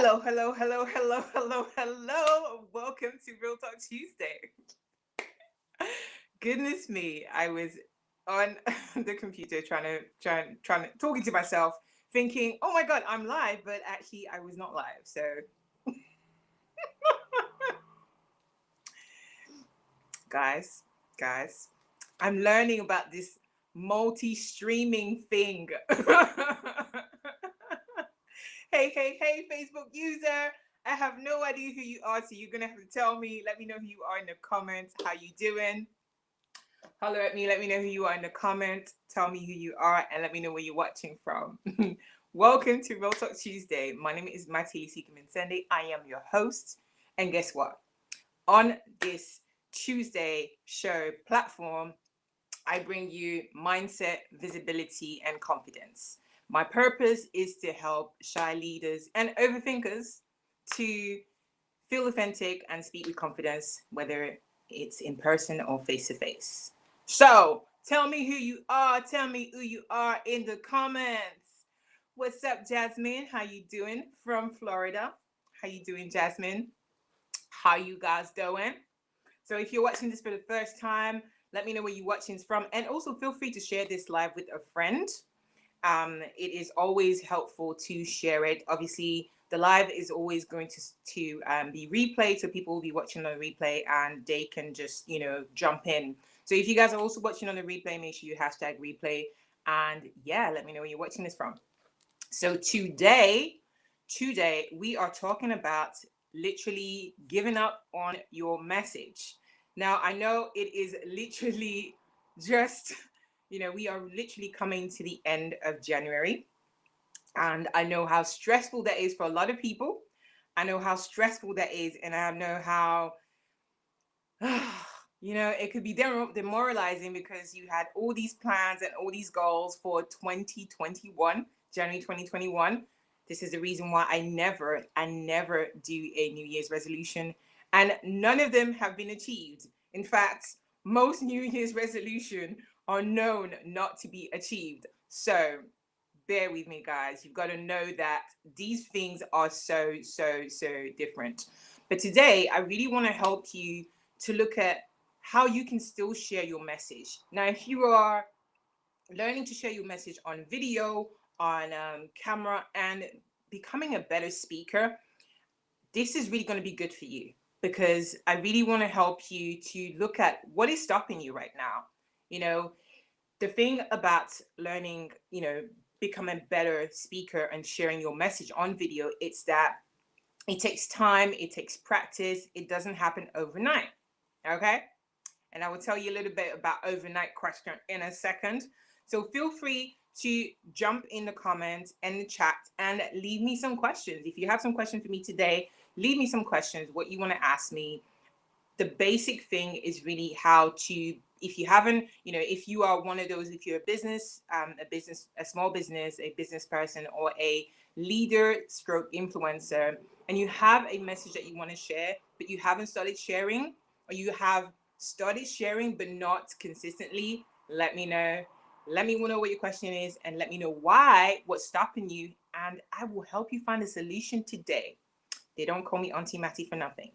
Hello, hello, hello, hello, hello, hello. Welcome to Real Talk Tuesday. Goodness me, I was on the computer trying to talking to myself, thinking, "Oh my god, I'm live," but actually I was not live. So, guys, guys, I'm learning about this multi-streaming thing. Hey, Facebook user. I have no idea who you are, so you're gonna have to tell me. Let me know who you are in the comments. How you doing? Holler at me. Let me know who you are in the comments. Tell me who you are, and let me know where you're watching from. Welcome to Real Talk Tuesday. My name is Matty Sikuminsende. I am your host, and guess what? On this Tuesday show platform, I bring you mindset, visibility, and confidence. My purpose is to help shy leaders and overthinkers to feel authentic and speak with confidence, whether it's in person or face to face. So tell me who you are. Tell me who you are in the comments. What's up, Jasmine? How you doing from Florida? How you doing, Jasmine? How you guys doing? So if you're watching this for the first time, let me know where you're watching from, and also feel free to share this live with a friend. It is always helpful to share it. Obviously, the live is always going to be replayed, so people will be watching on the replay and they can just jump in. So if you guys are also watching on the replay, make sure you hashtag replay, and yeah, let me know where you're watching this from. So today we are talking about literally giving up on your message. Now, I know it is literally just, we are literally coming to the end of January. And I know how stressful that is for a lot of people. I know how stressful that is. And I know how, it could be demoralizing because you had all these plans and all these goals for 2021, January 2021. This is the reason why I never do a New Year's resolution, and none of them have been achieved. In fact, most New Year's resolution are known not to be achieved. So bear with me, guys. You've got to know that these things are so different. But today, I really want to help you to look at how you can still share your message. Now, if you are learning to share your message on video, on camera, and becoming a better speaker, this is really going to be good for you, because I really want to help you to look at what is stopping you right now. The thing about learning, becoming a better speaker and sharing your message on video, it's that it takes time, it takes practice, it doesn't happen overnight. Okay? And I will tell you a little bit about overnight question in a second. So feel free to jump in the comments and the chat and leave me some questions. If you have some questions for me today, leave me some questions, what you want to ask me. The basic thing is really how to, if you haven't, if you are one of those, if you're a small business, a business person, or a leader stroke influencer, and you have a message that you want to share, but you haven't started sharing, or you have started sharing but not consistently, let me know. Let me know what your question is, and let me know what's stopping you, and I will help you find a solution today. They don't call me Auntie Matty for nothing.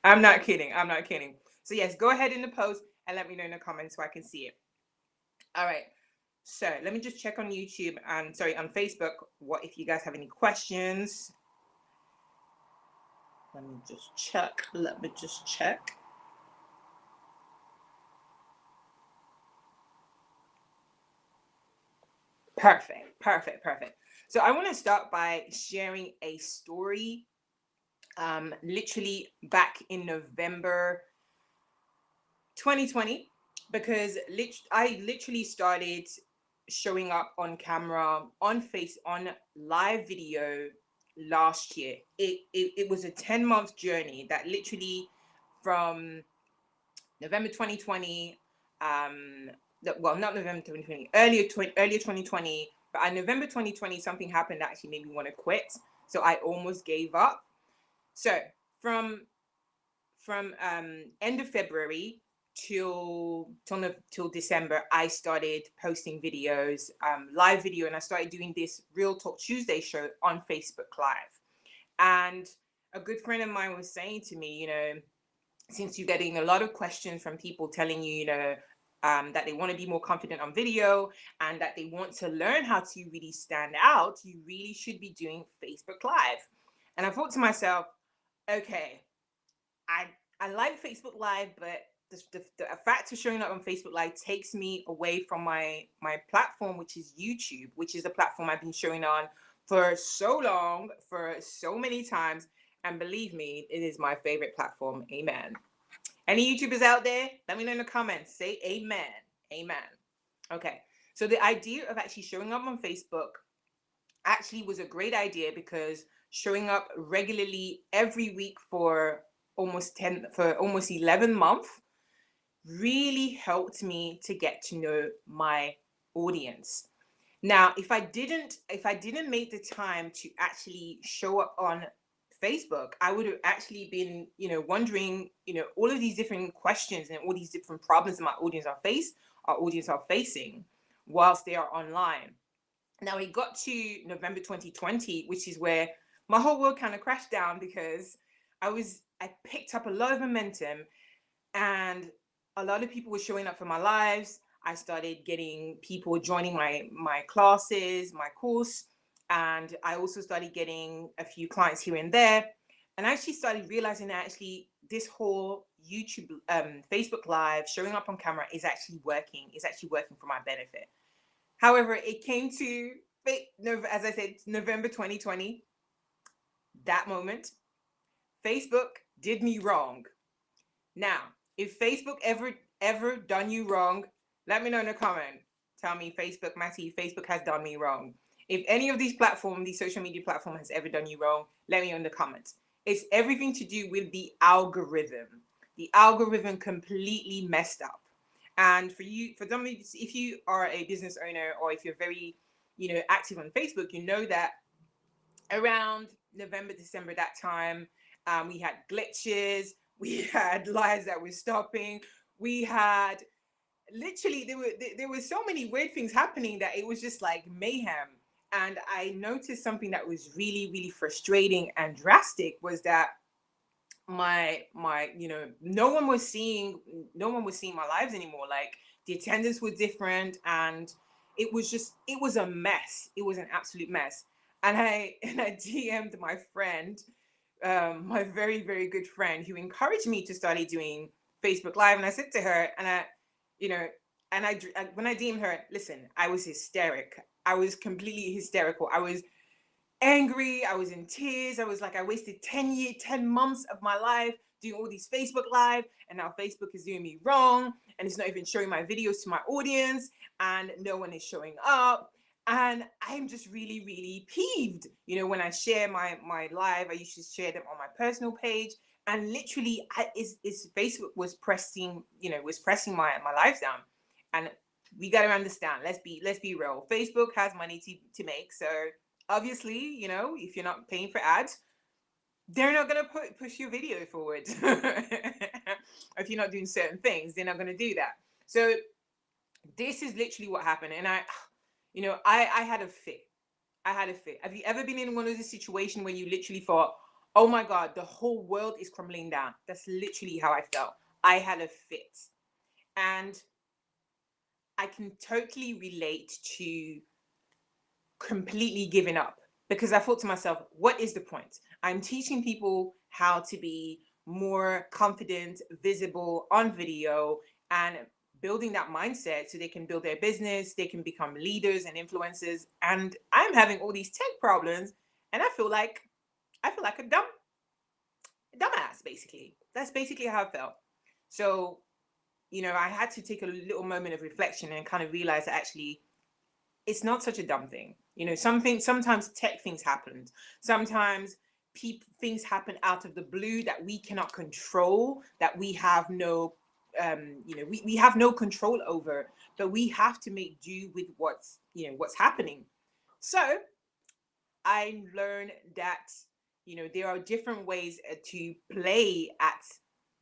I'm not kidding. I'm not kidding. So yes, go ahead in the post and let me know in the comments so I can see it. All right. So let me just check on YouTube and on Facebook. What if you guys have any questions? Let me just check. Perfect. So I want to start by sharing a story. Literally back in November 2020, because I literally started showing up on camera, on live video last year. It was a 10-month journey that literally from November 2020, well, not November 2020, earlier 2020, but in November 2020, something happened that actually made me want to quit. So I almost gave up. So from end of February till December, I started posting videos, live video, and I started doing this Real Talk Tuesday show on Facebook Live. And a good friend of mine was saying to me, since you're getting a lot of questions from people telling you, that they want to be more confident on video and that they want to learn how to really stand out, you really should be doing Facebook Live. And I thought to myself, okay, I like Facebook Live, but the fact of showing up on Facebook Live takes me away from my platform, which is YouTube, which is the platform I've been showing on for so long, for so many times. And believe me, it is my favorite platform. Amen. Any YouTubers out there? Let me know in the comments. Say amen. Amen. Okay. So the idea of actually showing up on Facebook actually was a great idea, because showing up regularly every week for almost 11 months really helped me to get to know my audience. Now, if I didn't make the time to actually show up on Facebook, I would have actually been, wondering, all of these different questions and all these different problems that my audience are facing whilst they are online. Now, it got to November 2020, which is where my whole world kind of crashed down, because I picked up a lot of momentum, and a lot of people were showing up for my lives. I started getting people joining my classes, my course, and I also started getting a few clients here and there. And I actually started realizing that actually this whole YouTube, Facebook Live, showing up on camera is actually working. It's actually working for my benefit. However, it came to, as I said, November 2020, that moment, Facebook did me wrong. Now, if Facebook ever done you wrong, let me know in the comment. Tell me, Facebook, Matty, Facebook has done me wrong. If any of these platforms, these social media platforms, has ever done you wrong, let me know in the comments. It's everything to do with the algorithm. The algorithm completely messed up. And for some of you, if you are a business owner, or if you're very, active on Facebook, you know that around November, December, that time, we had glitches, we had lives that were stopping, we had literally, there were so many weird things happening that it was just like mayhem. And I noticed something that was really, really frustrating and drastic, was that my no one was seeing my lives anymore. Like, the attendance was different, and it was a mess. It was an absolute mess. And I DM'd my friend, my very, very good friend, who encouraged me to start doing Facebook Live. And I said to her, and when I DM'd her, listen, I was hysteric. I was completely hysterical. I was angry. I was in tears. I was like, I wasted 10 months of my life doing all these Facebook Live, and now Facebook is doing me wrong, and it's not even showing my videos to my audience, and no one is showing up. And I'm just really, really peeved. When I share my live, I used to share them on my personal page, and literally, Facebook was pressing my lives down. And we got to understand. Let's be real. Facebook has money to make, so obviously, if you're not paying for ads, they're not going to push your video forward. If you're not doing certain things, they're not going to do that. So this is literally what happened. And I had a fit. Have you ever been in one of those situations where you literally thought, oh my God, the whole world is crumbling down? That's literally how I felt. I had a fit. And I can totally relate to completely giving up, because I thought to myself, what is the point? I'm teaching people how to be more confident, visible on video, and building that mindset so they can build their business, they can become leaders and influencers. And I'm having all these tech problems, and I feel like a dumbass, basically. That's basically how I felt. So, I had to take a little moment of reflection and kind of realize that actually it's not such a dumb thing. Sometimes tech things happen. Sometimes things happen out of the blue that we cannot control, that we have no, we have no control over, but we have to make do with what's happening. So I learned that, there are different ways to play at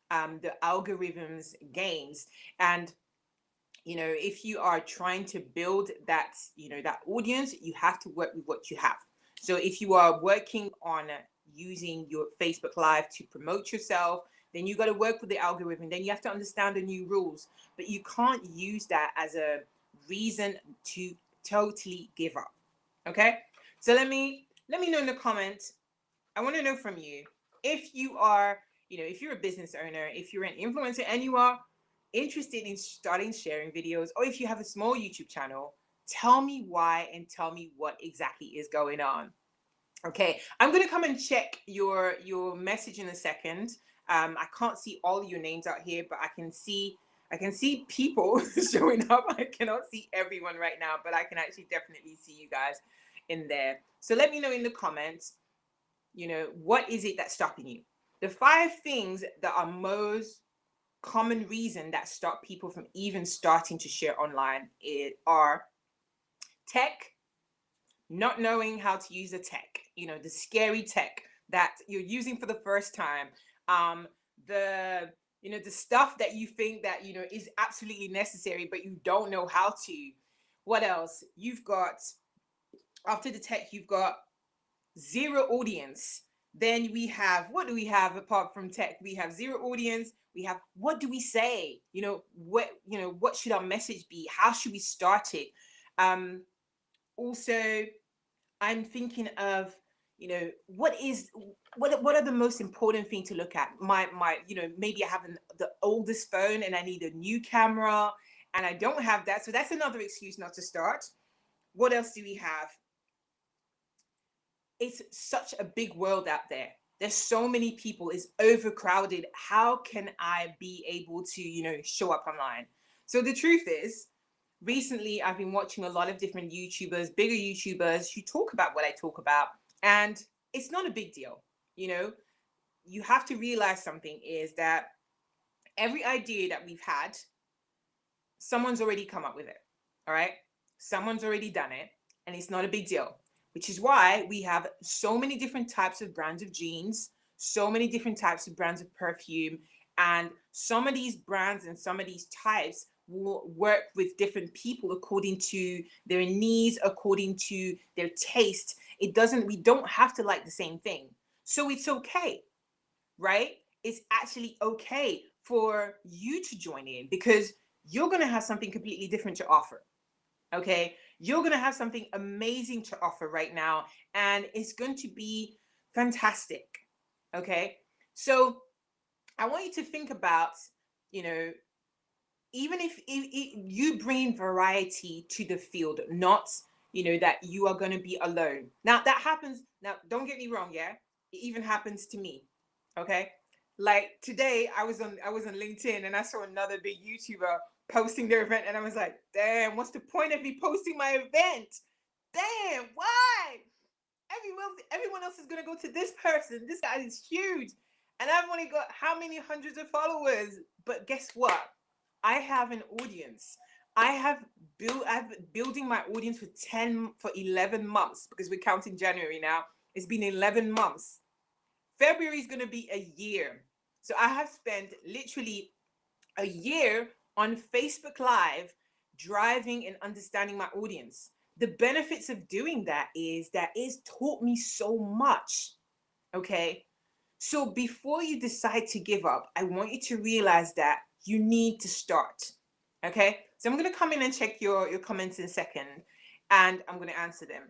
the algorithms games. And if you are trying to build that, that audience, you have to work with what you have. So if you are working on using your Facebook Live to promote yourself, then you got to work with the algorithm. Then you have to understand the new rules, but you can't use that as a reason to totally give up. Okay? So let me know in the comments. I want to know from you, if you are, if you're a business owner, if you're an influencer and you are interested in starting sharing videos, or if you have a small YouTube channel, tell me why and tell me what exactly is going on. Okay, I'm going to come and check your message in a second. I can't see all your names out here, but I can see people showing up. I cannot see everyone right now, but I can actually definitely see you guys in there. So let me know in the comments, what is it that's stopping you? The 5 things that are most common reason that stop people from even starting to share online are tech, not knowing how to use the tech, the scary tech that you're using for the first time, the the stuff that you think that is absolutely necessary but you don't know how to. What else? You've got, after the tech, you've got zero audience. Then we have, what do we have apart from tech? We have zero audience. We have, what do we say? What should our message be? How should we start it? Also, I'm thinking of, what are the most important thing to look at? My maybe I have the oldest phone and I need a new camera and I don't have that. So that's another excuse not to start. What else do we have? It's such a big world out there. There's so many people, it's overcrowded. How can I be able to, show up online? So the truth is, recently I've been watching a lot of different YouTubers, bigger YouTubers who talk about what I talk about, and it's not a big deal. You have to realize something is that every idea that we've had, someone's already come up with it. All right? Someone's already done it, and it's not a big deal. Which is why we have so many different types of brands of jeans, so many different types of brands of perfume, and some of these brands and some of these types will work with different people according to their needs, according to their taste. We don't have to like the same thing. So it's okay, right? It's actually okay for you to join in because you're going to have something completely different to offer. Okay, you're going to have something amazing to offer right now, and it's going to be fantastic. Okay, so I want you to think about, even if you bring variety to the field, not, that you are going to be alone. Now, that happens. Now, don't get me wrong. Yeah, it even happens to me. Okay, like today I was on LinkedIn and I saw another big YouTuber posting their event, and I was like, damn, what's the point of me posting my event? Damn, why? Everyone else is gonna go to this person. This guy is huge, and I've only got how many hundreds of followers? But guess what? I have an audience. I've been building my audience for 11 months, because we're counting January now. It's been 11 months. February is going to be a year. So I have spent literally a year on Facebook Live driving and understanding my audience. The benefits of doing that is it's taught me so much. Okay. So before you decide to give up, I want you to realize that you need to start. Okay. So I'm going to come in and check your comments in a second, and I'm going to answer them.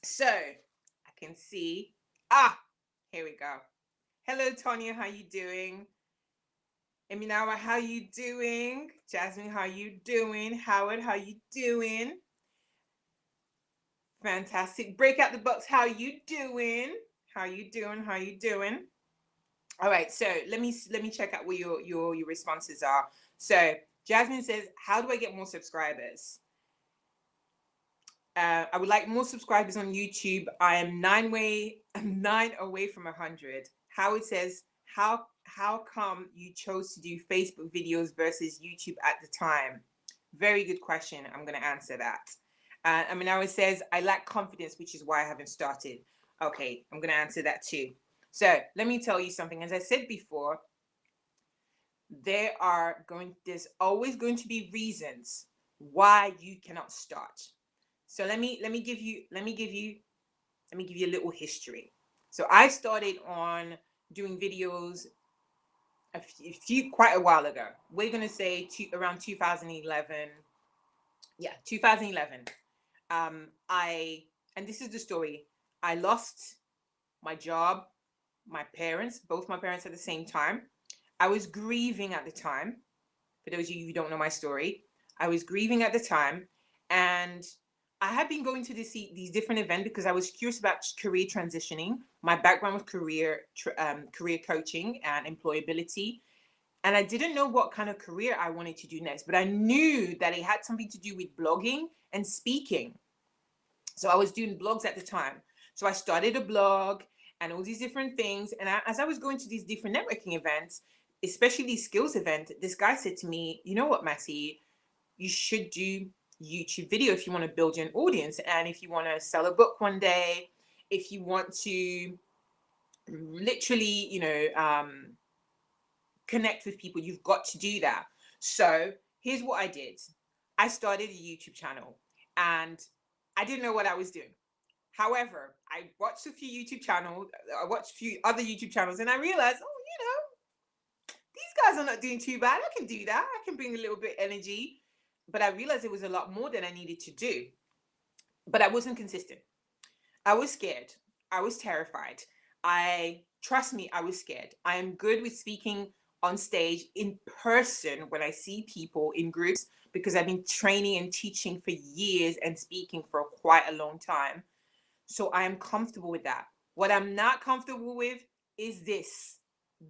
So I can see, here we go. Hello, Tonya, how you doing? Eminawa, how you doing? Jasmine, how you doing? Howard, how you doing? Fantastic. Break out the box, how you doing? How you doing? How you doing? All right, so let me check out what your responses are. So Jasmine says, how do I get more subscribers? I would like more subscribers on YouTube. I am 9 away from 100. Howard says, how come you chose to do Facebook videos versus YouTube at the time? Very good question. I'm going to answer that. I mean, Howard says, I lack confidence, which is why I haven't started. Okay, I'm going to answer that too. So let me tell you something. As I said before, there's always going to be reasons why you cannot start. So let me give you a little history. So I started on doing videos quite a while ago. We're gonna say around 2011. Yeah, 2011. And this is the story. I lost my job, both my parents at the same time. I was grieving at the time. For those of you who don't know my story, I was grieving at the time, and I had been going to these different events because I was curious about career transitioning. My background was career coaching and employability, and I didn't know what kind of career I wanted to do next, but I knew that it had something to do with blogging and speaking. So I was doing blogs at the time. So I started a blog and all these different things. And as I was going to these different networking events, especially these skills events, this guy said to me, you know what, Matty, you should do YouTube video if you want to build your audience. And if you want to sell a book one day, if you want to literally, connect with people, you've got to do that. So here's what I did. I started a YouTube channel and I didn't know what I was doing. However, I watched a few YouTube channels, I watched a few other YouTube channels, and I realized, these guys are not doing too bad. I can do that. I can bring a little bit of energy. But I realized it was a lot more than I needed to do. But I wasn't consistent. I was scared. I was terrified. Trust me, I was scared. I am good with speaking on stage in person when I see people in groups because I've been training and teaching for years and speaking for quite a long time. So I am comfortable with that. What I'm not comfortable with is this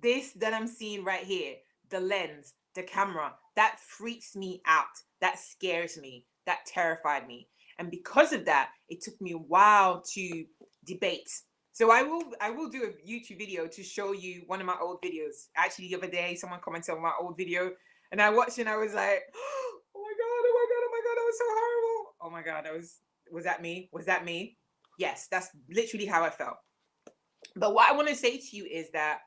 that I'm seeing right here, the lens, the camera. That freaks me out. That scares me. That terrified me. And because of that, it took me a while to debate. So I will do a YouTube video to show you one of my old videos. Actually, the other day, someone commented on my old video and I watched it and I was like, oh my God, oh my God, oh my God, that was so horrible. Oh my God, was that me? Was that me? Yes, that's literally how I felt. But what I want to say to you is that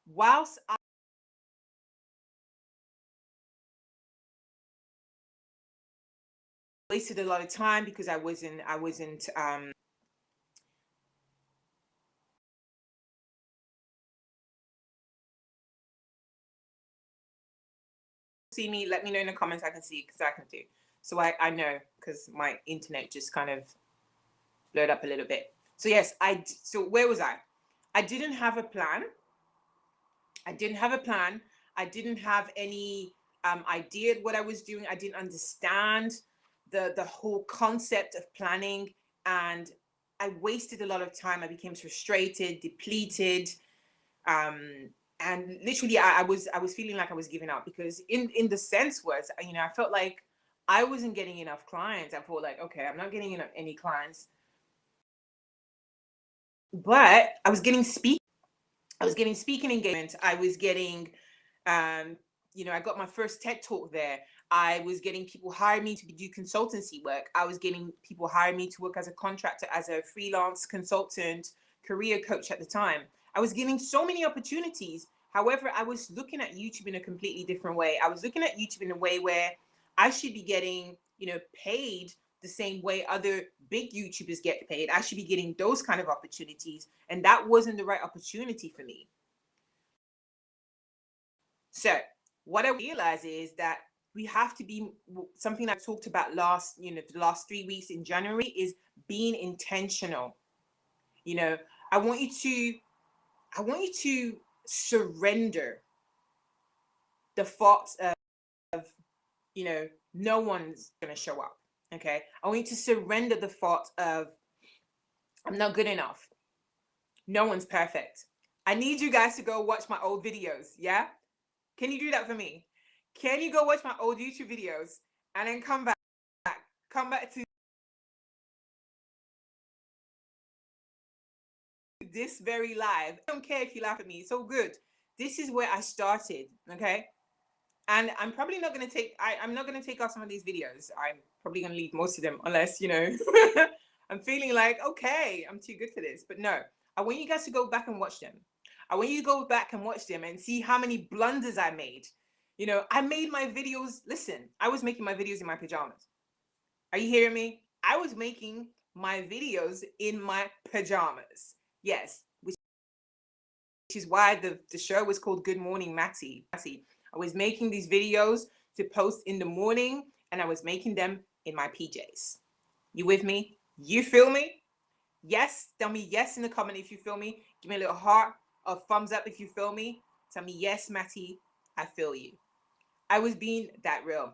whilst I wasted a lot of time because I wasn't see me, let me know in the comments. I can see because I can do. So I know because my internet just kind of blurred up a little bit. So yes, so where was I? I didn't have a plan. I didn't have a plan. I didn't have any idea what I was doing. I didn't understand the whole concept of planning, and I wasted a lot of time. I became frustrated, depleted, and literally I was feeling like I was giving up because in the sense was, I felt like I wasn't getting enough clients. I felt like, okay, I'm not getting enough any clients, but I was getting speaking engagement. I was getting, I got my first TED Talk there. I was getting people hire me to do consultancy work. I was getting people hire me to work as a contractor, as a freelance consultant, career coach at the time. I was getting so many opportunities. However, I was looking at YouTube in a completely different way. I was looking at YouTube in a way where I should be getting, paid the same way other big YouTubers get paid. I should be getting those kind of opportunities. And that wasn't the right opportunity for me. So what I realize is that we have to be, something I talked about the last 3 weeks in January is being intentional. I want you to surrender the thoughts of, no one's going to show up. Okay. I want you to surrender the thought of, I'm not good enough. No one's perfect. I need you guys to go watch my old videos. Yeah. Can you do that for me? Can you go watch my old YouTube videos and then come back to this very live? I don't care if you laugh at me. It's all good. This is where I started. Okay. And I'm probably not going to I'm not going to take off some of these videos. I'm probably going to leave most of them unless, I'm feeling like, okay, I'm too good for this. But no, I want you guys to go back and watch them. I want you to go back and watch them and see how many blunders I made. You know, I made my videos. Listen, I was making my videos in my pajamas. Are you hearing me? I was making my videos in my pajamas. Yes, which is why the show was called Good Morning Matty. I was making these videos to post in the morning, and I was making them in my PJs. You with me? You feel me? Yes, tell me yes in the comment if you feel me. Give me a little heart or thumbs up if you feel me. Tell me yes, Matty, I feel you. I was being that real.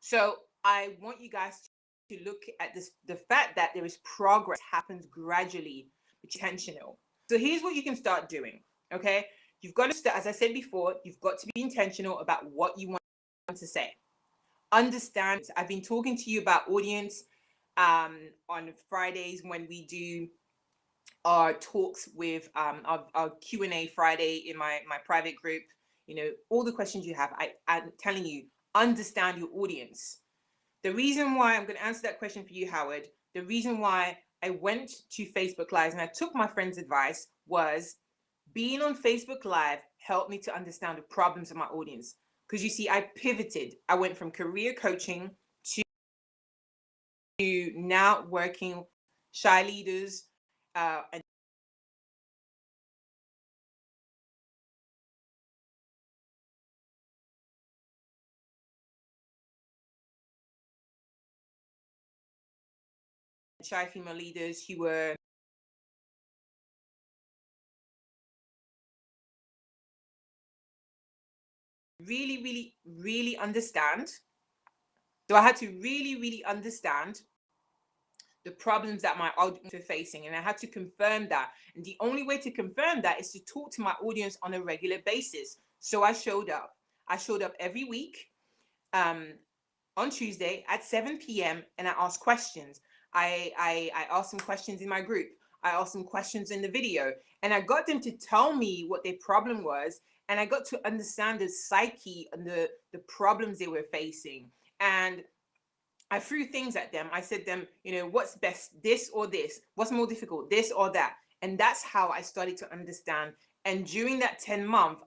So I want you guys to look at this, the fact that there is progress happens gradually, intentional. So here's what you can start doing. Okay, you've got to start, as I said before, you've got to be intentional about what you want to say. Understand, I've been talking to you about audience on Fridays when we do our talks with our Q&A Friday in my private group. You know, all the questions you have, I'm telling you, understand your audience. The reason why I'm going to answer that question for you, Howard, the reason why I went to Facebook Live and I took my friend's advice was being on Facebook Live helped me to understand the problems of my audience. Because you see, I pivoted. I went from career coaching to now working shy leaders and shy female leaders who were really understand. So I had to really understand the problems that my audience were facing, and I had to confirm that. And the only way to confirm that is to talk to my audience on a regular basis. So I showed up. I showed up every week on Tuesday at 7 p.m. and I asked questions. I asked some questions in my group. I asked some questions in the video, and I got them to tell me what their problem was, and I got to understand the psyche and the problems they were facing. And I threw things at them. I said them, you know, what's best, this or this? What's more difficult, this or that? And that's how I started to understand. And during that 10-month,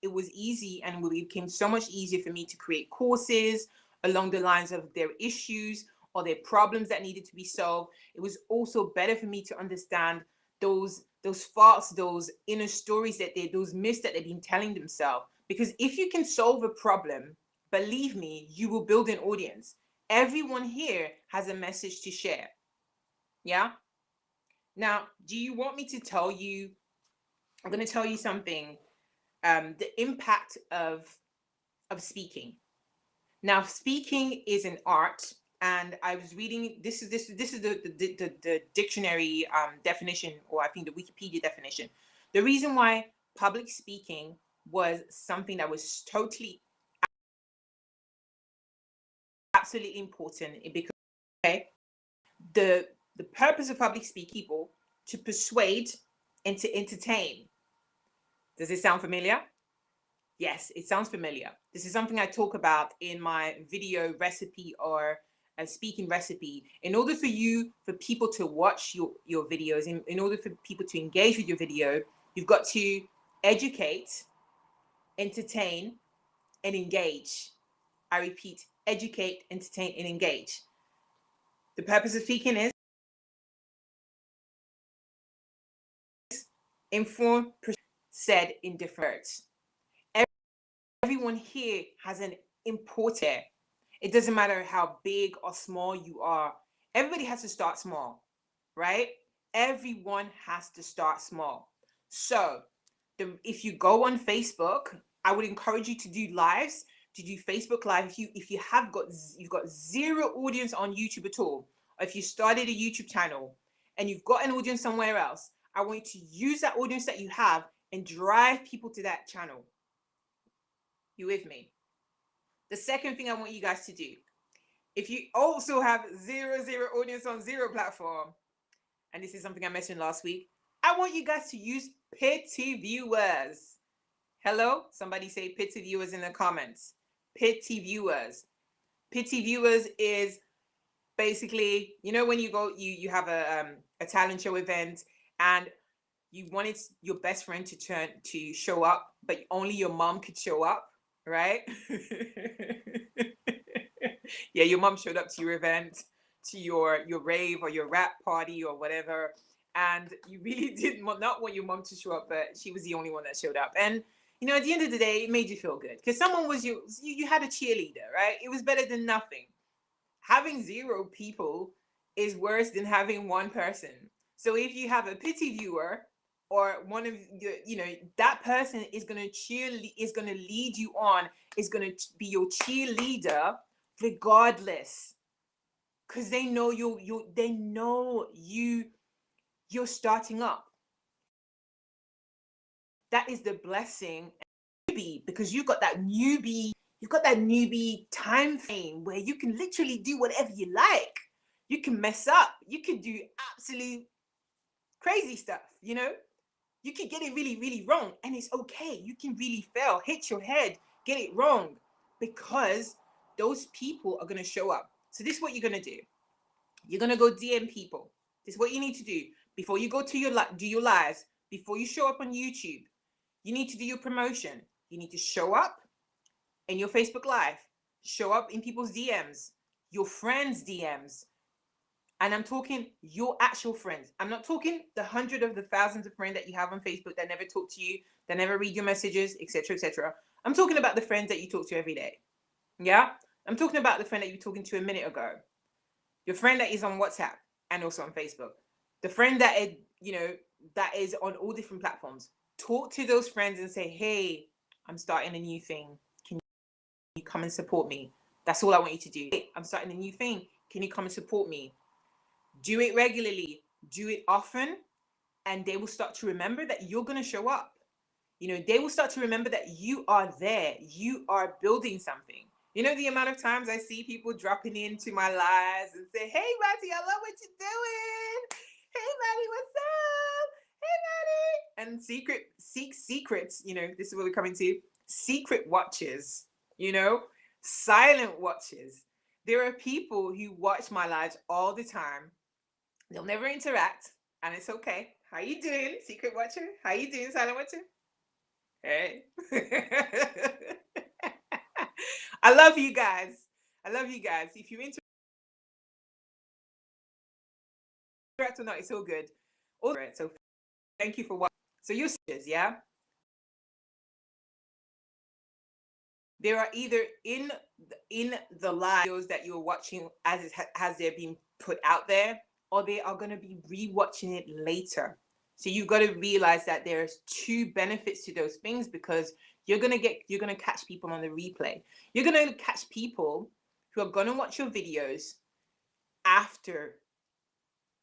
it was easy, and it became so much easier for me to create courses along the lines of their issues or their problems that needed to be solved. It was also better for me to understand those thoughts, those inner stories those myths that they've been telling themselves. Because if you can solve a problem, believe me, you will build an audience. Everyone here has a message to share. Yeah. Now, do you want me to tell you? I'm going to tell you something. The impact of speaking. Now, speaking is an art, and I was reading. This is the dictionary definition, or I think the Wikipedia definition. The reason why public speaking was something that was totally, absolutely important because, okay, the purpose of public speaking people to persuade and to entertain. Does it sound familiar? Yes, it sounds familiar. This is something I talk about in my video recipe or a speaking recipe. In order for people to watch your videos, in order for people to engage with your video, you've got to educate, entertain, and engage. I repeat, educate, entertain, and engage. The purpose of speaking is inform, said in different words. Everyone here has an important. It doesn't matter how big or small you are. Everybody has to start small, right? Everyone has to start small. So if you go on Facebook, I would encourage you to do lives, to do Facebook Live. If you've got zero audience on YouTube at all, or if you started a YouTube channel and you've got an audience somewhere else, I want you to use that audience that you have and drive people to that channel. You with me? The second thing I want you guys to do, if you also have zero audience on zero platform, and this is something I mentioned last week, I want you guys to use pity viewers. Hello? Somebody say pity viewers in the comments. Pity viewers. Pity viewers is basically, you know, when you go, you have a talent show event, and you wanted your best friend to show up, but only your mom could show up, right? Yeah, your mom showed up to your event, to your rave or your rap party or whatever, and you really did not want your mom to show up, but she was the only one that showed up. And you know, at the end of the day, it made you feel good because someone was you had a cheerleader, right? It was better than nothing. Having zero people is worse than having one person. So if you have a pity viewer, or one of your, you know, that person is going to is going to lead you on, is going to be your cheerleader regardless, because they know they know you're starting up. That is the blessing. Newbie, because you've got that newbie time frame where you can literally do whatever you like. You can mess up, you can do absolute crazy stuff, you know. You can get it really, really wrong, and it's okay. You can really fail, hit your head, get it wrong, because those people are going to show up. So this is what you're going to do. You're going to go DM people. This is what you need to do before you go to do your lives, before you show up on YouTube. You need to do your promotion. You need to show up in your Facebook Live, show up in people's DMs, your friends' DMs. And I'm talking your actual friends. I'm not talking the hundred of the thousands of friends that you have on Facebook that never talk to you, that never read your messages, etc., etc. I'm talking about the friends that you talk to every day. Yeah? I'm talking about the friend that you were talking to a minute ago. Your friend that is on WhatsApp and also on Facebook. The friend that is, you know, that is on all different platforms. Talk to those friends and say, hey, I'm starting a new thing. Can you come and support me? That's all I want you to do. Hey, I'm starting a new thing. Can you come and support me? Do it regularly, do it often, and they will start to remember that you're going to show up. You know, they will start to remember that you are there. You are building something. You know, the amount of times I see people dropping into my lives and say, hey, Matty, I love what you're doing. Hey, Matty, what's up? Hey, Matty. And secrets, you know, this is what we're coming to. Secret watches, you know, silent watches. There are people who watch my lives all the time. They'll never interact, and it's okay. How you doing, secret watcher? How you doing, silent watcher? Hey. I love you guys. I love you guys. If you interact or not, it's all good. So thank you for watching. So you're yeah? There are either in the live videos that you're watching as they're being put out there, or they are going to be rewatching it later. So you've got to realize that there's two benefits to those things, because you're going to catch people on the replay. You're going to catch people who are going to watch your videos after,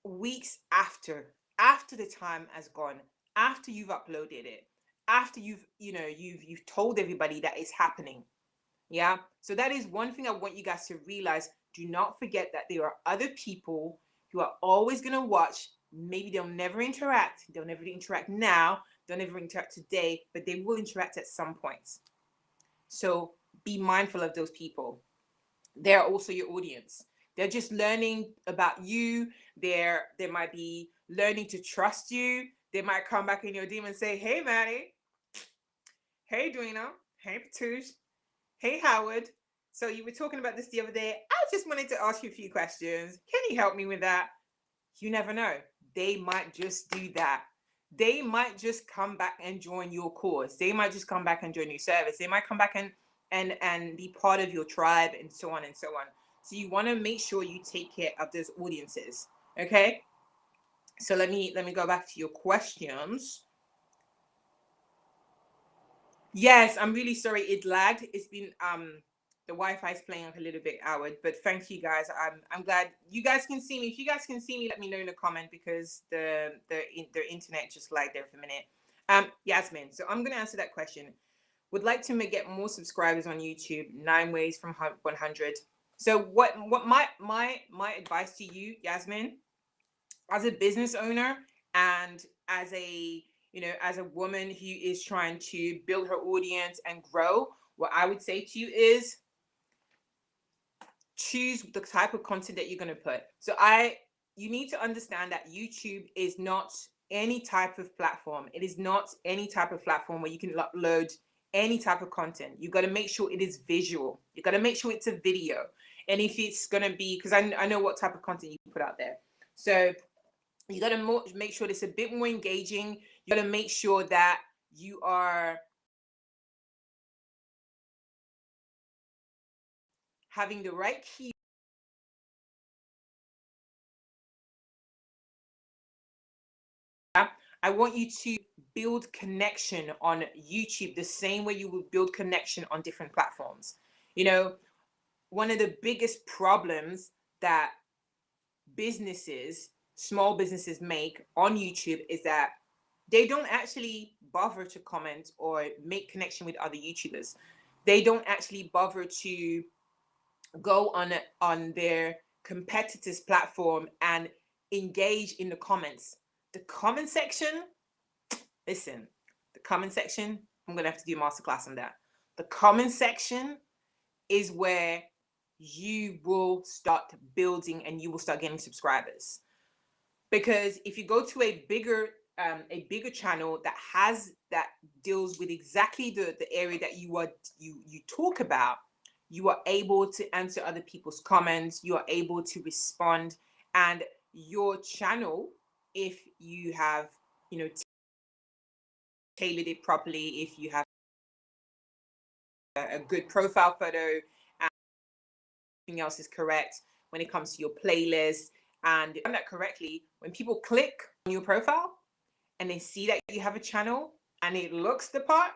weeks after the time has gone, after you've uploaded it, after you've told everybody that it's happening. Yeah. So that is one thing I want you guys to realize. Do not forget that there are other people who are always going to watch. Maybe they'll never interact. They'll never interact now. They'll never interact today, but they will interact at some point. So be mindful of those people. They're also your audience. They're just learning about you. They might be learning to trust you. They might come back in your DM and say, hey, Maddie. Hey, Duino. Hey, Patouche. Hey, Howard. So you were talking about this the other day. I just wanted to ask you a few questions. Can you help me with that? You never know. They might just do that. They might just come back and join your cause. They might just come back and join your service. They might come back and be part of your tribe, and so on and so on. So you want to make sure you take care of those audiences. Okay. So let me go back to your questions. Yes, I'm really sorry it lagged. It's been the Wi-Fi is playing up a little bit, Howard. But thank you guys. I'm glad you guys can see me. If you guys can see me, let me know in the comment, because the internet just lagged there for a minute. Yasmin. So I'm gonna answer that question. Would like to get more subscribers on YouTube. 9 ways from 100. So what my advice to you, Yasmin, as a business owner and as a as a woman who is trying to build her audience and grow, what I would say to you is choose the type of content that you're going to put. So you need to understand that YouTube is not any type of platform. It is not any type of platform where you can upload any type of content. You got to make sure it is visual. You got to make sure it's a video. And if it's going to be, because I know what type of content you put out there. So you got to make sure it's a bit more engaging. You got to make sure that you are having the right key. I want you to build connection on YouTube the same way you would build connection on different platforms. You know, one of the biggest problems that small businesses make on YouTube is that they don't actually bother to comment or make connection with other YouTubers. They don't actually bother to go on their competitors' platform and engage in the comments. The comment section, listen, the comment section, I'm gonna have to do a masterclass on that. The comment section is where you will start building and you will start getting subscribers. Because if you go to a bigger channel that deals with exactly the area that you talk about, you are able to answer other people's comments, you are able to respond, and your channel, if you have, you know, tailored it properly, if you have a good profile photo and everything else is correct when it comes to your playlist, and done that correctly, when people click on your profile and they see that you have a channel and it looks the part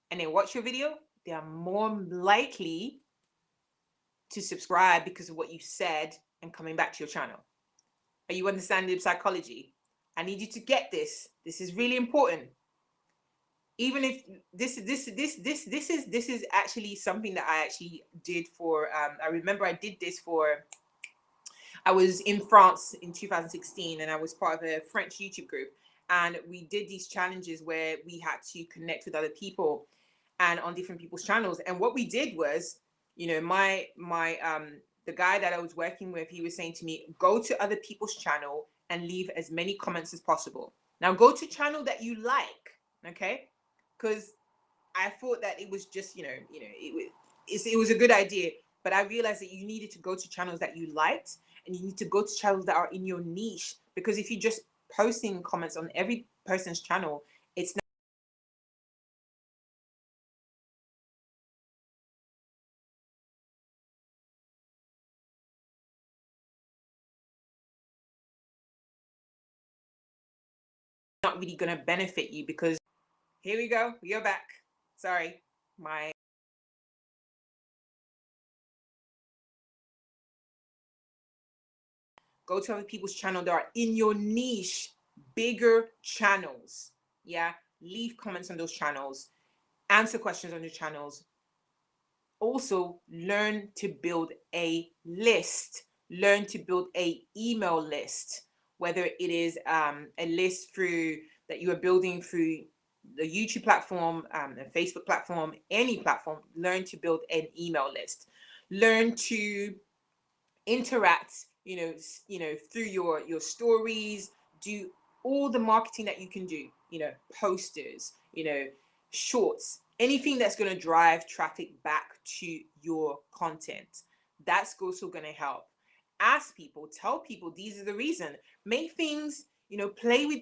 and they watch your video, they are more likely to subscribe because of what you said and coming back to your channel. Are you understanding the psychology? I need you to get this. This is really important. Even if this is actually something that I actually did for I remember I did this for, I was in France in 2016 and I was part of a French YouTube group, and we did these challenges where we had to connect with other people and on different people's channels. And what we did was, you know, the guy that I was working with, he was saying to me, go to other people's channel and leave as many comments as possible. Now go to channel that you like, okay? Because I thought that it was just, it was a good idea, but I realized that you needed to go to channels that you liked, and you need to go to channels that are in your niche. Because if you're just posting comments on every person's channel, it's not really going to benefit you. Because here we go, you're back. Sorry, go to other people's channel that are in your niche, bigger channels. Yeah, leave comments on those channels, answer questions on your channels. Also, learn to build a list. Learn to build a email list, whether it is a list through that you are building through the YouTube platform, a Facebook platform, any platform. Learn to build an email list. Learn to interact, through your stories. Do all the marketing that you can do, posters, shorts, anything that's going to drive traffic back to your content. That's also going to help. Ask people, tell people these are the reason. Make things, play with,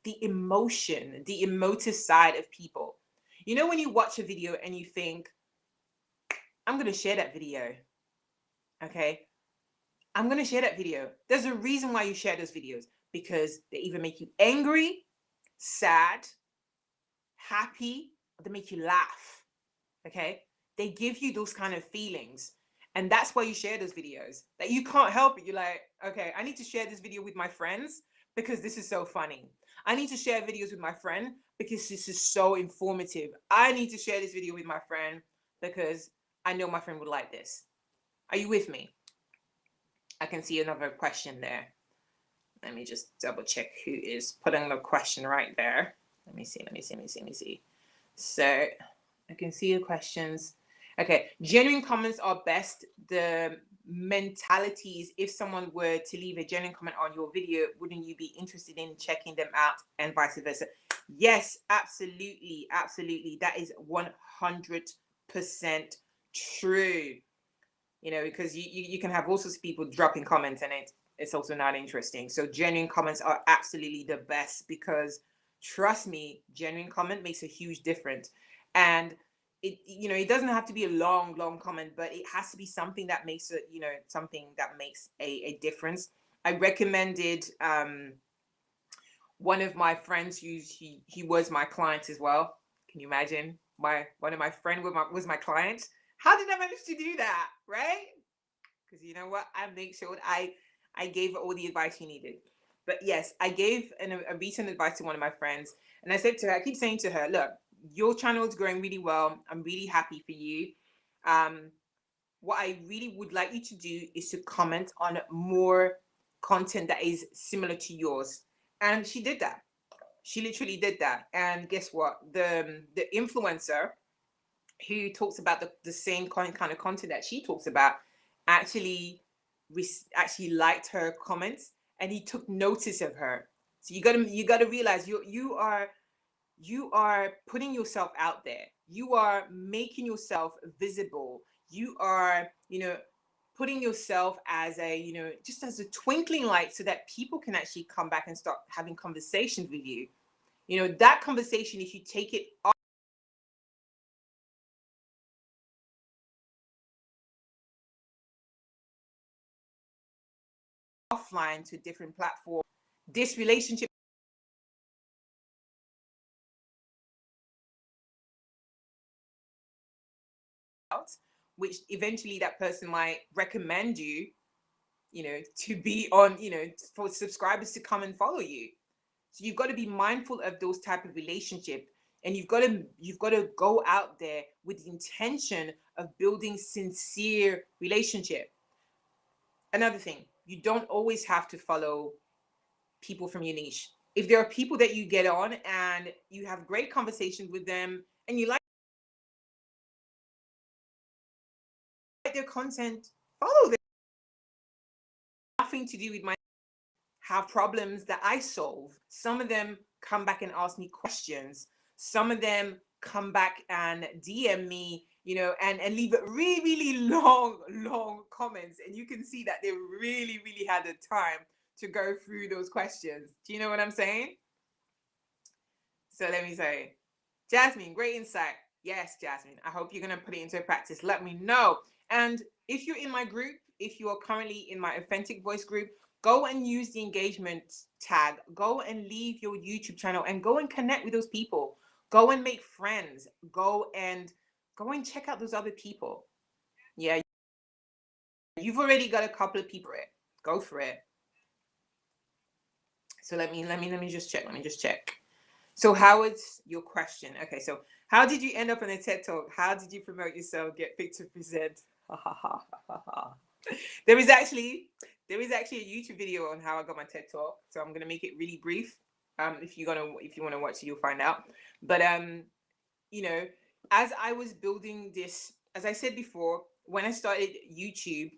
the emotion, the emotive side of people. When you watch a video and you think, I'm going to share that video. Okay, I'm going to share that video. There's a reason why you share those videos, because they either make you angry, sad, happy, or they make you laugh. Okay, they give you those kind of feelings, and that's why you share those videos. That you can't help it. You're like, okay, I need to share this video with my friends because this is so funny. I need to share videos with my friend because this is so informative. I need to share this video with my friend because I know my friend would like this. Are you with me? I can see another question there. Let me just double check who is putting the question right there. Let me see. So I can see the questions. Okay, genuine comments are best. The mentalities, if someone were to leave a genuine comment on your video, wouldn't you be interested in checking them out, and vice versa? Yes, absolutely, absolutely. That is 100% true. You know, because you can have all sorts of people dropping comments, and it's also not interesting. So genuine comments are absolutely the best, because trust me, genuine comment makes a huge difference. And it, you know, it doesn't have to be a long comment, but it has to be something that makes it, you know, something that makes a difference. I recommended one of my friends who's he was my client as well. Can you imagine? One of my friend was my client. How did I manage to do that? Right? Because you know what, I make sure I gave her all the advice she needed. But yes, I gave a recent advice to one of my friends, and I said to her, I keep saying to her, look, your channel is growing really well. I'm really happy for you. What I really would like you to do is to comment on more content that is similar to yours. And she did that. She literally did that. And guess what, the influencer who talks about the same kind of content that she talks about actually actually liked her comments, and he took notice of her. So you got to realize you are putting yourself out there. You are making yourself visible. You are, you know, putting yourself as a, you know, just as a twinkling light, so that people can actually come back and start having conversations with you. You know, that conversation, if you take it offline to a different platform, this relationship, which eventually that person might recommend you, you know, to be on, you know, for subscribers to come and follow you. So you've got to be mindful of those type of relationship, and you've got to go out there with the intention of building sincere relationship. Another thing, you don't always have to follow people from your niche. If there are people that you get on and you have great conversations with them, and you like their content, follow them. Nothing to do with my have problems that I solve. Some of them come back and ask me questions. Some of them come back and DM me, you know, and leave really long comments. And you can see that they really had the time to go through those questions. Do you know what I'm saying? So let me say, Jasmine, great insight. Yes, Jasmine, I hope you're going to put it into practice. Let me know. And if you're in my group, if you are currently in my authentic voice group, go and use the engagement tag. Go and leave your YouTube channel and go and connect with those people. Go and make friends. Go and check out those other people. Yeah, you've already got a couple of people. Go for it. So let me just check. Let me just check. So Howard's your question. Okay, so how did you end up in a TED Talk? How did you promote yourself, get picked to present? there is actually there is actually a YouTube video on how I got my TED Talk. So I'm gonna make it really brief. If you want to watch it, you'll find out. But you know, as I was building this, as I said before, when I started YouTube,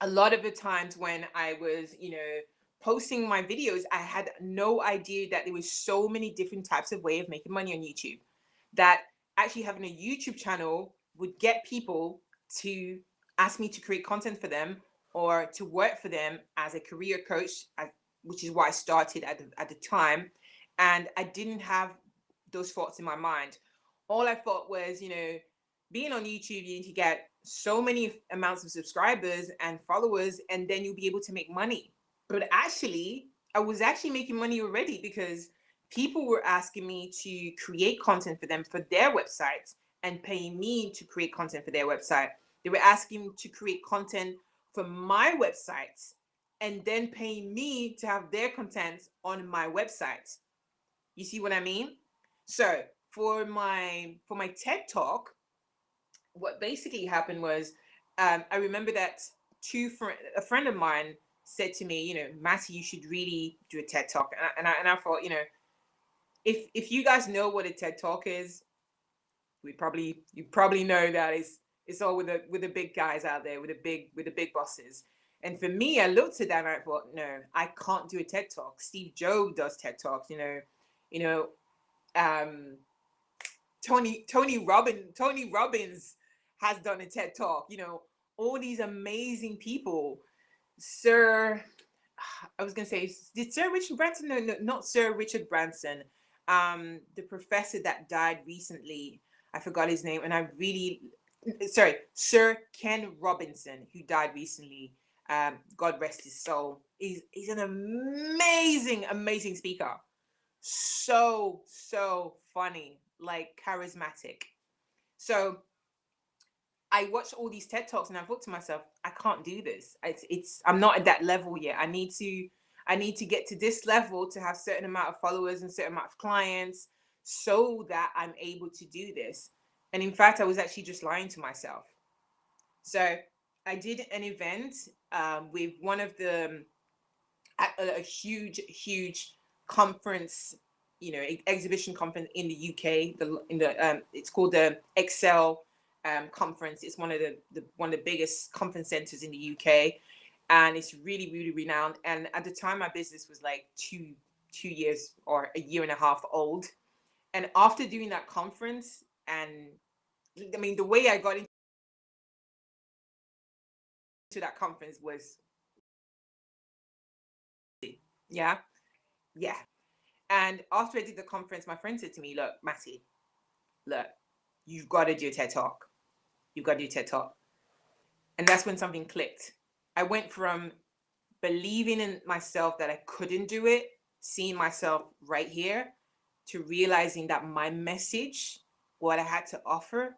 a lot of the times when I was, you know, posting my videos, I had no idea that there was so many different types of way of making money on YouTube. That actually having a YouTube channel would get people to ask me to create content for them, or to work for them as a career coach, which is why I started at the time. And I didn't have those thoughts in my mind. All I thought was, you know, being on YouTube, you need to get so many amounts of subscribers and followers, and then you'll be able to make money. But actually, I was actually making money already, because people were asking me to create content for them for their websites and paying me to create content for their website. They were asking to create content for my websites and then paying me to have their content on my website. You see what I mean? So for my TED Talk, what basically happened was, I remember that a friend of mine said to me, you know, Matty, you should really do a TED Talk. And I thought, you know, if you guys know what a TED Talk is, You probably know that it's all with the big guys out there, with the big bosses. And for me, I looked at that and I thought, no, I can't do a TED Talk. Steve Jobs does TED Talks, you know, um, Tony Robbins has done a TED Talk, all these amazing people. Sir, I was gonna say, did Sir Richard Branson? No, no, not Sir Richard Branson. The professor that died recently, I forgot his name, and I really, sorry, Sir Ken Robinson, who died recently. God rest his soul. He's an amazing speaker. So funny, like charismatic. So I watched all these TED Talks and I thought to myself, I can't do this. I'm not at that level yet. I need to get to this level to have certain amount of followers and certain amount of clients so that I'm able to do this. And in fact, I was actually just lying to myself. So I did an event with one of the a huge conference, exhibition conference in the UK. It's called the Excel conference. It's one of the biggest conference centers in the UK, and it's really renowned. And at the time, my business was like two years or a year and a half old. And after doing that conference, and I mean, the way I got into that conference was, yeah, yeah. And after I did the conference, my friend said to me, look, Matty, look, you've got to do a TED Talk. You've got to do a TED Talk. And that's when something clicked. I went from believing in myself that I couldn't do it, seeing myself right here, to realizing that my message, what I had to offer,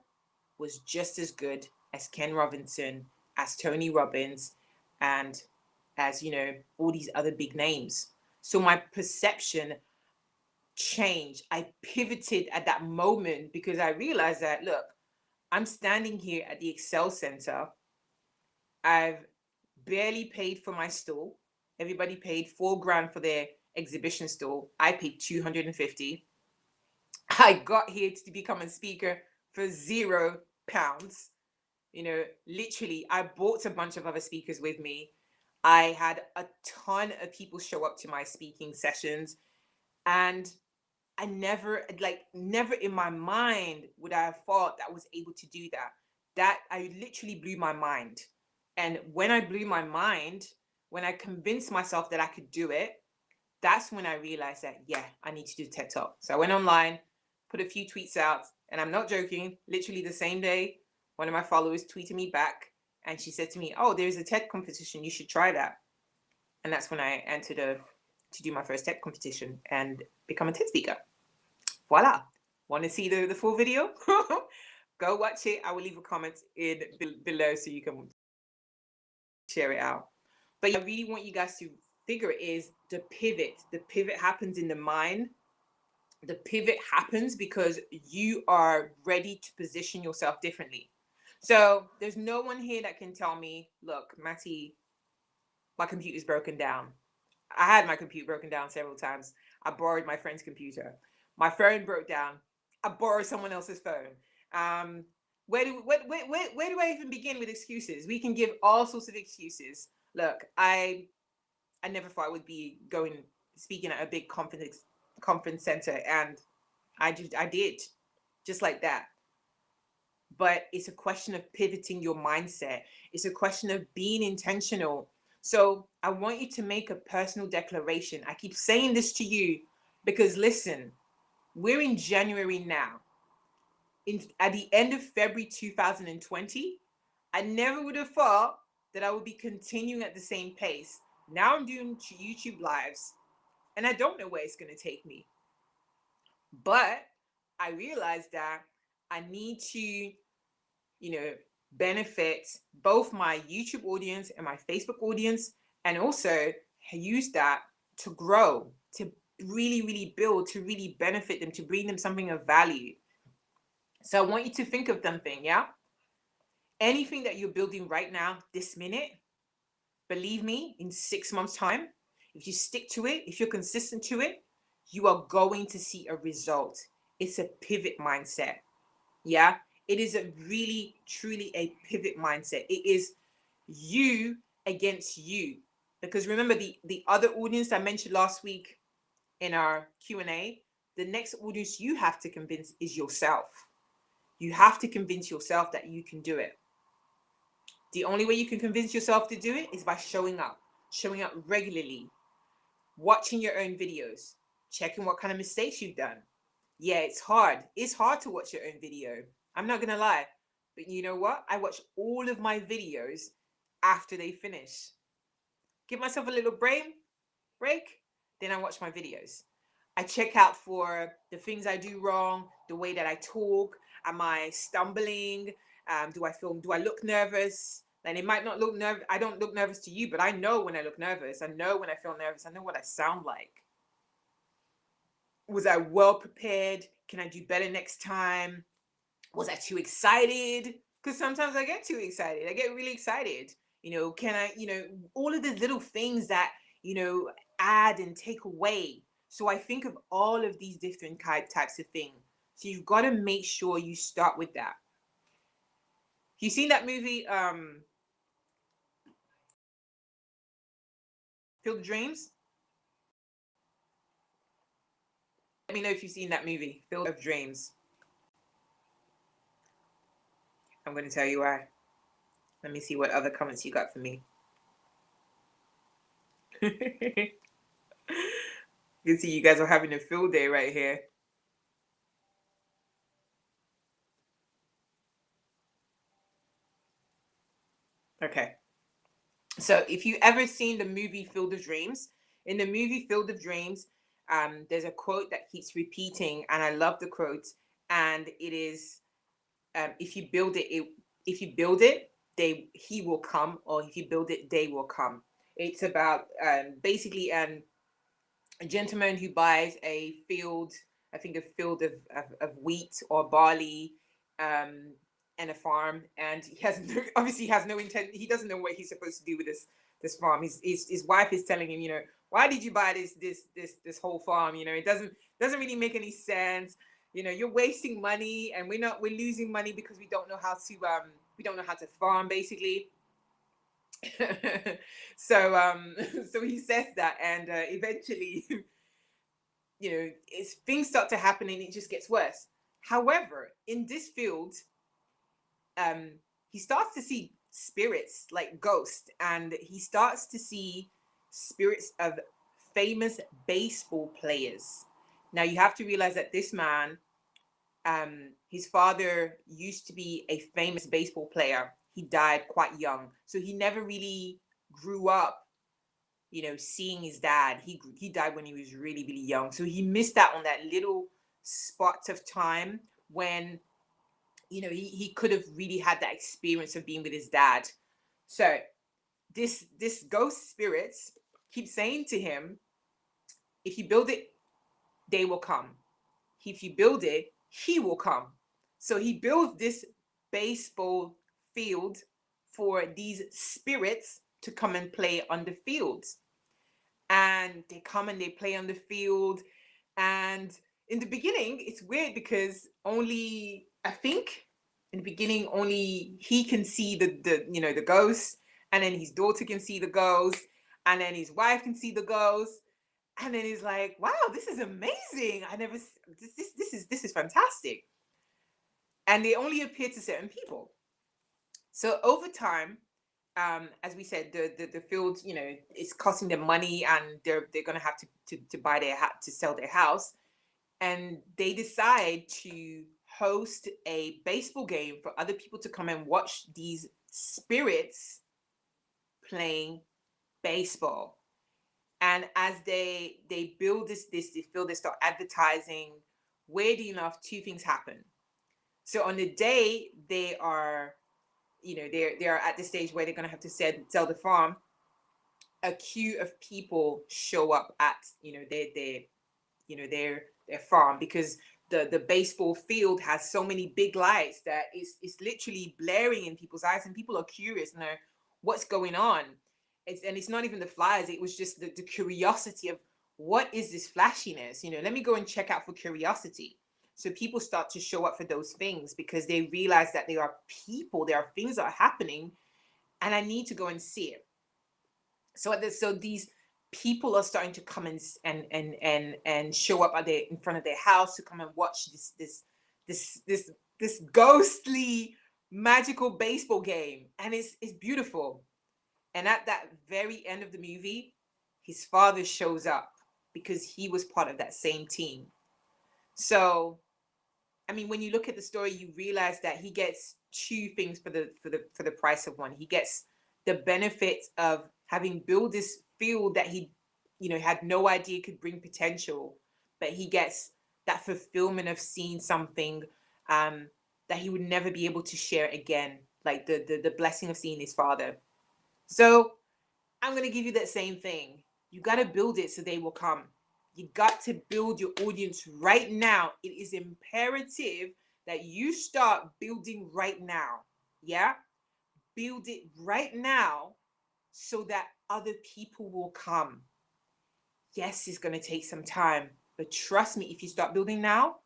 was just as good as Ken Robinson, as Tony Robbins, and as, all these other big names. So my perception changed. I pivoted at that moment because I realized that, look, I'm standing here at the Excel Center. I've barely paid for my stall. Everybody paid $4,000 for their exhibition stall. I paid 250. I got here to become a speaker for £0. Literally, I brought a bunch of other speakers with me. I had a ton of people show up to my speaking sessions, and I never in my mind would I have thought that I was able to do that. That I literally blew my mind. And when I blew my mind, when I convinced myself that I could do it, that's when I realized that, yeah, I need to do TED Talk. So I went online, put a few tweets out, and I'm not joking, literally the same day, one of my followers tweeted me back and she said to me, oh, there's a TED competition, you should try that. And that's when I entered to do my first TED competition and become a TED speaker. Voila. Want to see the full video? Go watch it. I will leave a comment below so you can share it out. But I really want you guys to figure is the pivot. The pivot happens in the mind. The pivot happens because you are ready to position yourself differently. So there's no one here that can tell me, look, Matty, my computer's broken down. I had my computer broken down several times. I borrowed my friend's computer. My phone broke down. I borrowed someone else's phone. Where do I even begin with excuses? We can give all sorts of excuses. Look, I never thought I would be speaking at a big conference center, and I did, just like that. But it's a question of pivoting your mindset. It's a question of being intentional. So I want you to make a personal declaration. I keep saying this to you because listen, we're in January now. At the end of February 2020, I never would have thought that I would be continuing at the same pace. Now I'm doing YouTube lives, and I don't know where it's going to take me. But I realized that I need to, benefit both my YouTube audience and my Facebook audience, and also use that to grow, to really build, to really benefit them, to bring them something of value. So I want you to think of something, yeah? Anything that you're building right now, this minute, believe me, in 6 months' time, if you stick to it, if you're consistent to it, you are going to see a result. It's a pivot mindset. Yeah, it is a really, truly a pivot mindset. It is you against you. Because remember the other audience I mentioned last week in our Q&A, the next audience you have to convince is yourself. You have to convince yourself that you can do it. The only way you can convince yourself to do it is by showing up regularly, watching your own videos, checking what kind of mistakes you've done. Yeah, it's hard. It's hard to watch your own video. I'm not gonna lie. But you know what? I watch all of my videos after they finish. Give myself a little brain break, then I watch my videos. I check out for the things I do wrong, the way that I talk. Am I stumbling? Do I look nervous? And it might not look nervous. I don't look nervous to you, but I know when I look nervous. I know when I feel nervous. I know what I sound like. Was I well prepared? Can I do better next time? Was I too excited? Because sometimes I get too excited. I get really excited. Can I, all of the little things that, add and take away. So I think of all of these different types of things. So you've got to make sure you start with that. You seen that movie, Field of Dreams? Let me know if you've seen that movie, Field of Dreams. I'm going to tell you why. Let me see what other comments you got for me. You can see you guys are having a field day right here. Okay. So if you ever seen the movie Field of Dreams, in the movie Field of Dreams, there's a quote that keeps repeating, and I love the quote. And it is, if you build it, he will come, or if you build it, they will come. It's about basically a gentleman who buys a field, I think a field of wheat or barley, and a farm, and he has obviously has no intent. He doesn't know what he's supposed to do with this farm. His wife is telling him, why did you buy this whole farm? It doesn't really make any sense. You're wasting money, and we're losing money because we don't know how to farm, basically. So so he says that, and eventually things start to happen, and it just gets worse. However, in this field, he starts to see spirits, like ghosts, and he starts to see spirits of famous baseball players. Now you have to realize that this man, his father used to be a famous baseball player. He died quite young, so he never really grew up seeing his dad. He died when he was really, really young. So he missed out on that little spot of time when, he could have really had that experience of being with his dad. So this ghost spirits keep saying to him, if you build it, they will come. If you build it, he will come. So he builds this baseball field for these spirits to come and play on the fields. And they come and they play on the field. And in the beginning, it's weird because only, I think, in the beginning, only he can see the ghosts, and then his daughter can see the ghosts, and then his wife can see the ghosts. And then he's like, wow, this is amazing. This is fantastic. And they only appear to certain people. So over time, as we said, the field, it's costing them money, and they're going to have to buy to sell their house, and they decide to host a baseball game for other people to come and watch these spirits playing baseball. And as they build this field, they start advertising. Weirdly enough, two things happen. So on the day they are they're at the stage where they're going to have to sell the farm, a queue of people show up at their farm, because the baseball field has so many big lights that it's literally blaring in people's eyes, and people are curious to know what's going on. It's not even the flyers. It was just the curiosity of, what is this flashiness? Let me go and check out for curiosity. So people start to show up for those things because they realize that there are people, there are things that are happening, and I need to go and see it. So these people are starting to come and show up in front of their house to come and watch this ghostly magical baseball game, and it's beautiful. And at that very end of the movie, his father shows up because he was part of that same team. So, I mean, when you look at the story, you realize that he gets two things for the price of one. He gets the benefits of having built this field that he, had no idea could bring potential, but he gets that fulfillment of seeing something that he would never be able to share again, like the blessing of seeing his father. So I'm going to give you that same thing. You got to build it so they will come. You got to build your audience right now. It is imperative that you start building right now. Yeah? Build it right now so that other people will come. Yes, it's going to take some time, but trust me, if you start building now,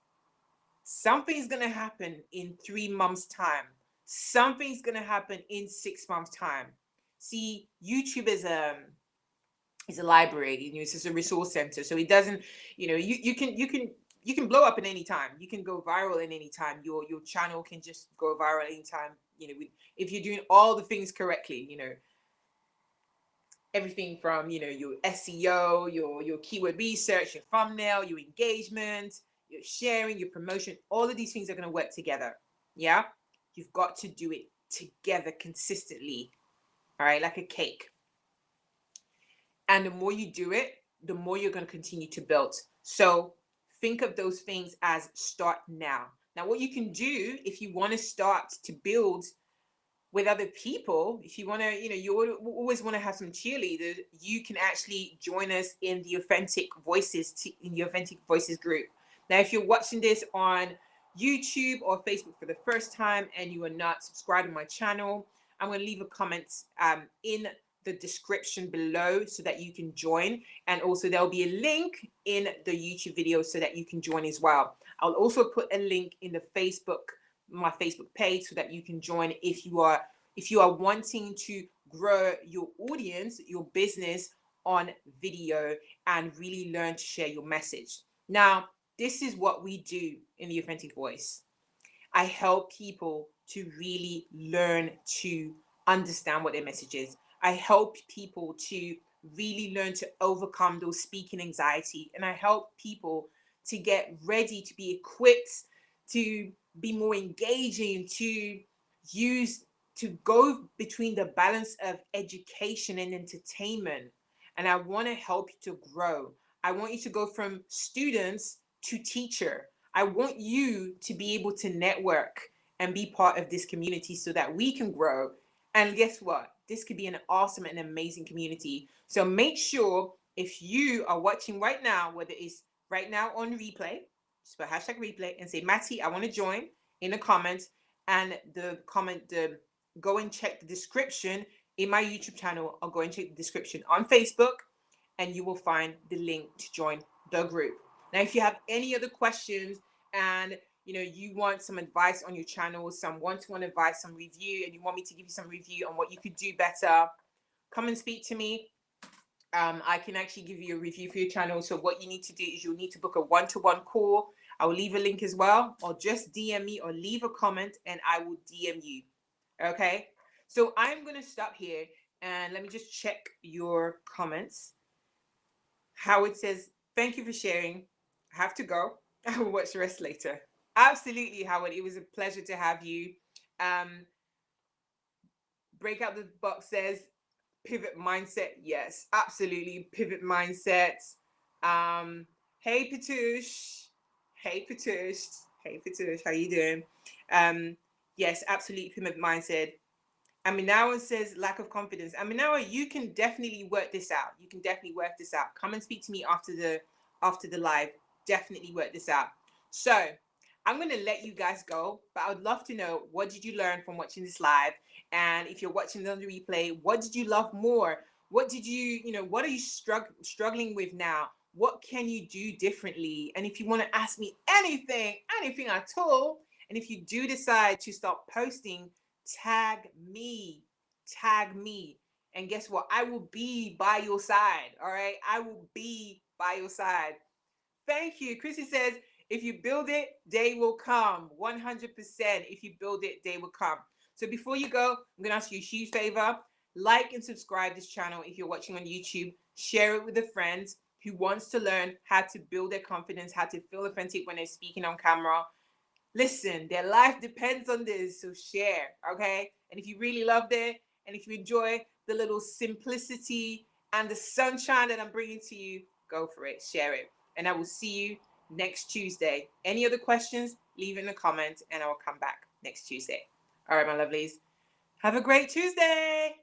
something's going to happen in 3 months' time. Something's going to happen in 6 months' time. See, YouTube is a library, it's just a resource center. So it doesn't, you can blow up at any time. You can go viral at any time. Your channel can just go viral anytime, if you're doing all the things correctly, everything from, your SEO, your keyword research, your thumbnail, your engagement, your sharing, your promotion, all of these things are going to work together. Yeah. You've got to do it together consistently. All right. Like a cake. And the more you do it, the more you're going to continue to build. So think of those things as start now. Now, what you can do if you want to start to build with other people, if you want to, you always want to have some cheerleaders, you can actually join us in the Authentic Voices group. Now, if you're watching this on YouTube or Facebook for the first time and you are not subscribed to my channel, I'm going to leave a comment in the description below so that you can join, and also there'll be a link in the YouTube video so that you can join as well. I'll also put a link in my Facebook page so that you can join if you are wanting to grow your audience, your business on video and really learn to share your message. Now, this is what we do in the Authentic Voice. I help people to really learn to understand what their message is. I help people to really learn to overcome those speaking anxiety. And I help people to get ready, to be equipped, to be more engaging, to go between the balance of education and entertainment. And I want to help you to grow. I want you to go from students to teacher. I want you to be able to network and be part of this community so that we can grow. And guess what? This could be an awesome and amazing community. So make sure if you are watching right now, whether it's right now on replay, just put hashtag replay and say, Matty, I want to join in the comments, and go and check the description in my YouTube channel, or go and check the description on Facebook, and you will find the link to join the group. Now, if you have any other questions and you want some advice on your channel, some one-to-one advice, some review, and you want me to give you some review on what you could do better, come and speak to me. I can actually give you a review for your channel. So what you need to do is you'll need to book a one-to-one call. I will leave a link as well, or just DM me or leave a comment and I will DM you. Okay. So I'm going to stop here and let me just check your comments. Howard says, thank you for sharing. I have to go. I will watch the rest later. Absolutely, Howard. It was a pleasure to have you. Breakout the Box says, pivot mindset. Yes, absolutely. Pivot mindset. Hey, Patush. Hey, Patush. Hey, Patush. How you doing? Yes, absolutely. Pivot mindset. Aminawa says lack of confidence. Aminawa, you can definitely work this out. You can definitely work this out. Come and speak to me after the live. Definitely work this out. So I'm going to let you guys go, but I would love to know, what did you learn from watching this live? And if you're watching it on the replay, what did you love more? What did what are you struggling with now? What can you do differently? And if you want to ask me anything at all, and if you do decide to stop posting, tag me. Tag me. And guess what? I will be by your side. All right. I will be by your side. Thank you. Chrissy says, if you build it, day will come. 100%. If you build it, day will come. So before you go, I'm going to ask you a huge favor. Like and subscribe this channel if you're watching on YouTube. Share it with a friend who wants to learn how to build their confidence, how to feel authentic when they're speaking on camera. Listen, their life depends on this, so share, okay? And if you really loved it, and if you enjoy the little simplicity and the sunshine that I'm bringing to you, go for it, share it. And I will see you next Tuesday. Any other questions, leave it in the comments, and I will come back next Tuesday. All right, my lovelies. Have a great Tuesday.